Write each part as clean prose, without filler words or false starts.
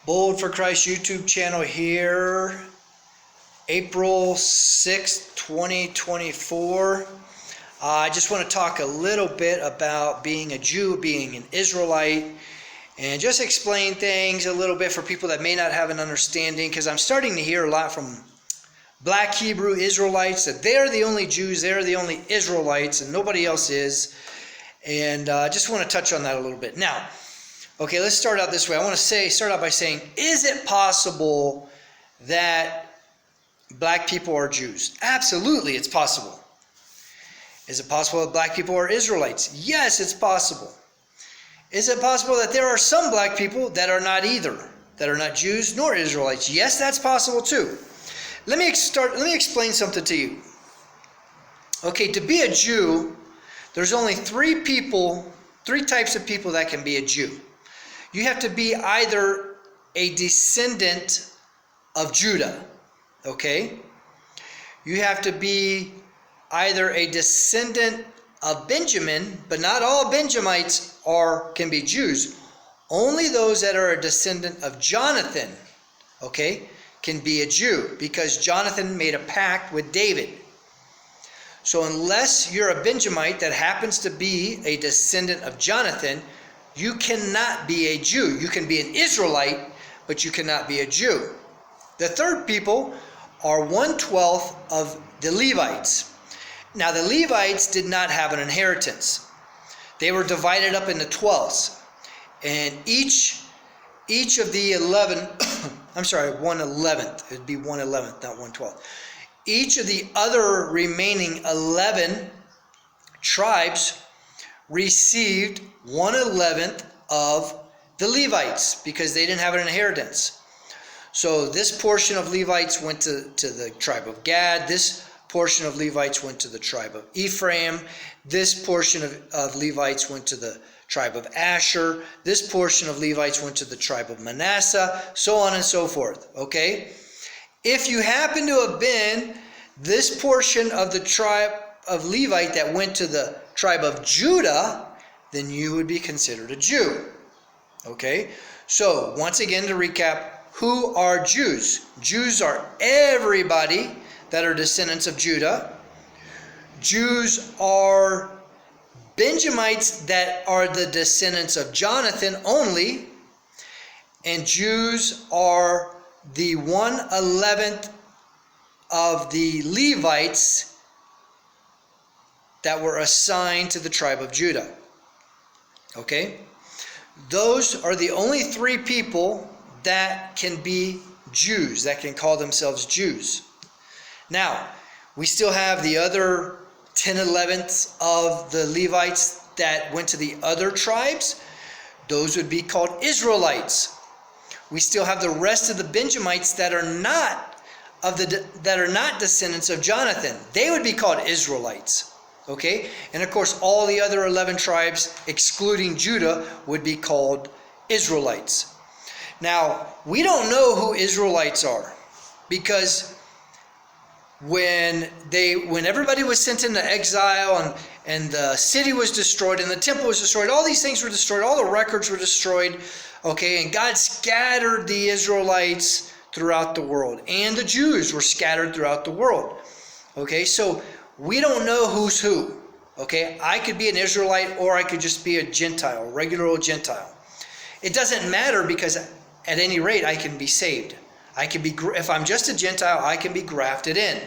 Bold for Christ YouTube channel here, April 6th, 2024. I just want to talk a little bit about being a Jew, being an Israelite, and just explain things a little bit for people that may not have an understanding, because I'm starting to hear a lot from Black Hebrew Israelites that they're the only Jews, they're the only Israelites, and nobody else is. And I just want to touch on that a little bit. Now, okay, let's start out this way. I want to start out by saying, is it possible that black people are Jews? Absolutely, it's possible. Is it possible that black people are Israelites? Yes, it's possible. Is it possible that there are some black people that are not either, that are not Jews nor Israelites? Yes, that's possible too. Let me explain something to you. Okay, to be a Jew, there's only three types of people that can be a Jew. You have to be either a descendant of Judah, okay? You have to be either a descendant of Benjamin, but not all Benjamites can be Jews. Only those that are a descendant of Jonathan, okay, can be a Jew, because Jonathan made a pact with David. So unless you're a Benjamite that happens to be a descendant of Jonathan, you cannot be a Jew. You can be an Israelite, but you cannot be a Jew. The third people are 1/12 of the Levites. Now the Levites did not have an inheritance. They were divided up into 12s. And each of the 11, I'm sorry, 1/11th. It'd be 1/11th, not 1/12. Each of the other remaining 11 tribes received 1/11th of the Levites because they didn't have an inheritance. So this portion of Levites went to the tribe of Gad. This portion of Levites went to the tribe of Ephraim. This portion of Levites went to the tribe of Asher. This portion of Levites went to the tribe of Manasseh, so on and so forth. Okay? If you happen to have been this portion of the tribe of Levite that went to the tribe of Judah, then you would be considered a Jew. Okay? So, once again, to recap, who are Jews? Jews are everybody that are descendants of Judah. Jews are Benjamites that are the descendants of Jonathan only. And Jews are the 1/11th of the Levites that were assigned to the tribe of Judah. Okay? Those are the only three people that can be Jews, that can call themselves Jews. Now, we still have the other 10/11ths of the Levites that went to the other tribes. Those would be called Israelites. We still have the rest of the Benjamites that are not descendants of Jonathan. They would be called Israelites. Okay? And of course, all the other 11 tribes, excluding Judah, would be called Israelites. Now, we don't know who Israelites are, because when everybody was sent into exile and the city was destroyed and the temple was destroyed, all these things were destroyed, all the records were destroyed, okay, and God scattered the Israelites throughout the world, and the Jews were scattered throughout the world. Okay, so we don't know who's who. Okay, I could be an Israelite or I could just be a Gentile, regular old Gentile. It doesn't matter, because at any rate I can be saved. If I'm just a Gentile, I can be grafted in.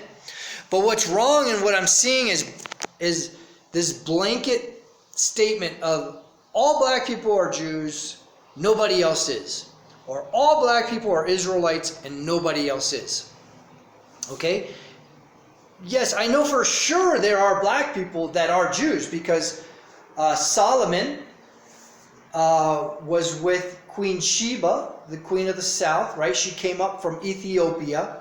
But what's wrong and what I'm seeing is this blanket statement of all black people are Jews, nobody else is. Or all black people are Israelites and nobody else is. Okay? Yes, I know for sure there are black people that are Jews, because Solomon was with Queen Sheba, the queen of the south, right? She came up from Ethiopia,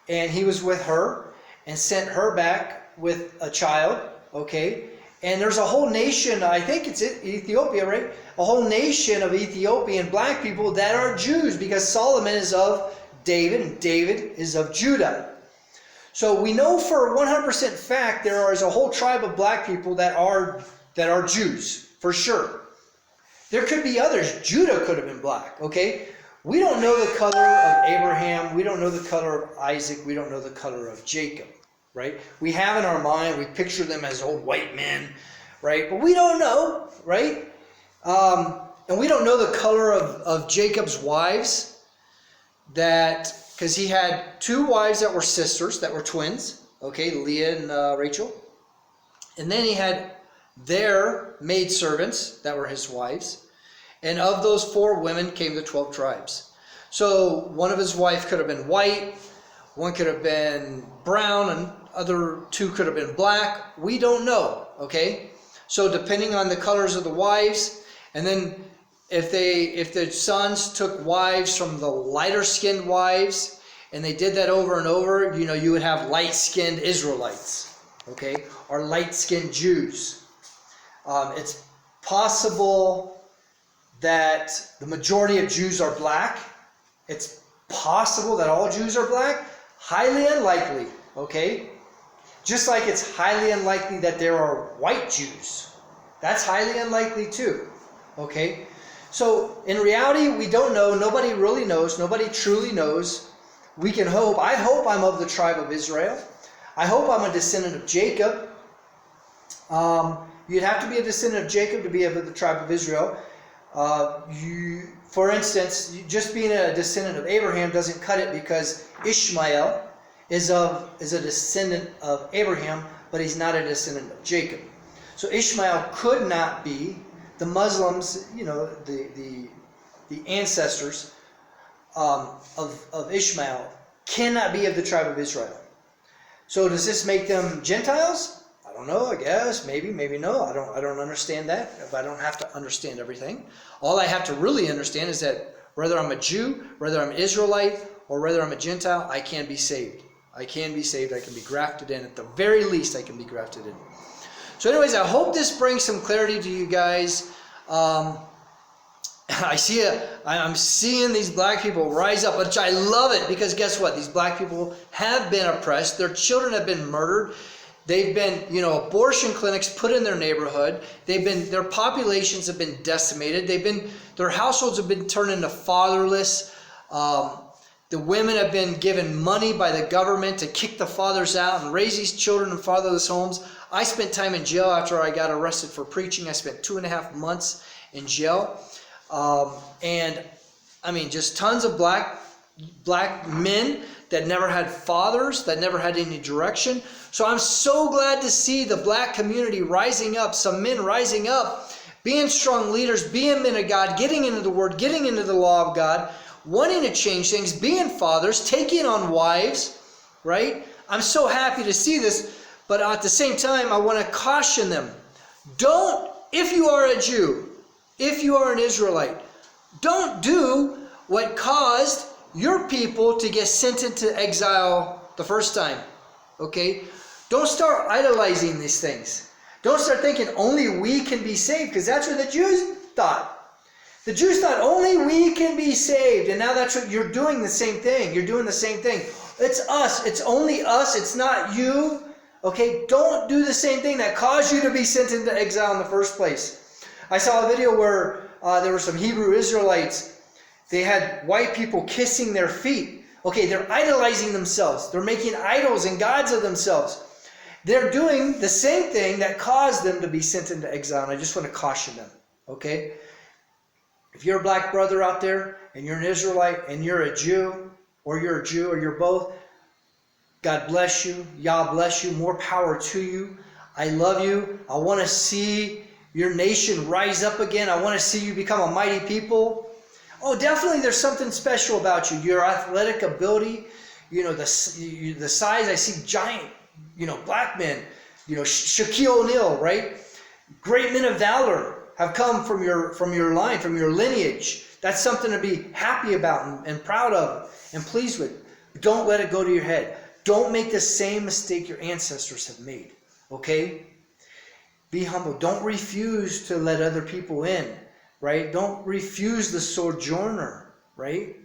and he was with her and sent her back with a child, okay? And there's a whole nation, I think it's Ethiopia, right? A whole nation of Ethiopian black people that are Jews, because Solomon is of David and David is of Judah. So we know for 100% fact there is a whole tribe of black people that are Jews, for sure. There could be others. Judah could have been black, okay? We don't know the color of Abraham. We don't know the color of Isaac. We don't know the color of Jacob, right? We have in our mind, we picture them as old white men, right? But we don't know, right? And we don't know the color of Jacob's wives, because he had 2 wives that were sisters, that were twins, okay, Leah and Rachel. And then he had their maidservants that were his wives. And of those 4 women came the 12 tribes. So one of his wives could have been white, one could have been brown, and other 2 could have been black. We don't know, okay? So depending on the colors of the wives, and then if the sons took wives from the lighter skinned wives, and they did that over and over, you would have light skinned Israelites, okay, or light skinned Jews. It's possible that the majority of Jews are black. It's possible that all Jews are black. Highly unlikely, okay? Just like it's highly unlikely that there are white Jews. That's highly unlikely too, okay? So in reality, we don't know. Nobody really knows. Nobody truly knows. We can hope. I hope I'm of the tribe of Israel. I hope I'm a descendant of Jacob. You'd have to be a descendant of Jacob to be of the tribe of Israel. For instance, just being a descendant of Abraham doesn't cut it, because Ishmael is a descendant of Abraham, but he's not a descendant of Jacob. So Ishmael could not be. The Muslims, the ancestors of Ishmael cannot be of the tribe of Israel. So does this make them Gentiles? I don't know, I guess. Maybe no. I don't understand that. I don't have to understand everything. All I have to really understand is that whether I'm a Jew, whether I'm an Israelite, or whether I'm a Gentile, I can be saved. I can be saved. I can be grafted in. At the very least, I can be grafted in. So anyways, I hope this brings some clarity to you guys. I'm seeing these black people rise up, which I love it, because guess what? These black people have been oppressed. Their children have been murdered. They've been, abortion clinics put in their neighborhood. Their populations have been decimated. Their households have been turned into fatherless. The women have been given money by the government to kick the fathers out and raise these children in fatherless homes. I spent time in jail after I got arrested for preaching. I spent 2.5 months in jail. And I mean, just tons of black men that never had fathers, that never had any direction. So I'm so glad to see the black community rising up, some men rising up, being strong leaders, being men of God, getting into the Word, getting into the law of God, wanting to change things, being fathers, taking on wives, right? I'm so happy to see this, but at the same time, I want to caution them. If you are a Jew, if you are an Israelite, don't do what caused your people to get sent into exile the first time, okay? Don't start idolizing these things. Don't start thinking only we can be saved, because that's what the Jews thought. The Jews thought only we can be saved, and now that's what you're doing. The same thing. You're doing the same thing. It's us. It's only us. It's not you. Okay? Don't do the same thing that caused you to be sent into exile in the first place. I saw a video where there were some Hebrew Israelites. They had white people kissing their feet. Okay, they're idolizing themselves. They're making idols and gods of themselves. They're doing the same thing that caused them to be sent into exile. And I just want to caution them. Okay? If you're a black brother out there and you're an Israelite and you're a Jew or you're both, God bless you. Yah bless you. More power to you. I love you. I want to see your nation rise up again. I want to see you become a mighty people. Oh, definitely there's something special about you. Your athletic ability, the size. I see giant, black men, Shaquille O'Neal, right? Great men of valor have come from your line, from your lineage. That's something to be happy about and proud of and pleased with. Don't let it go to your head. Don't make the same mistake your ancestors have made. Okay? Be humble. Don't refuse to let other people in. Right? Don't refuse the sojourner. Right?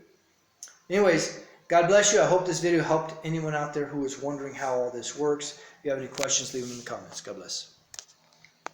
Anyways, God bless you. I hope this video helped anyone out there who is wondering how all this works. If you have any questions, leave them in the comments. God bless.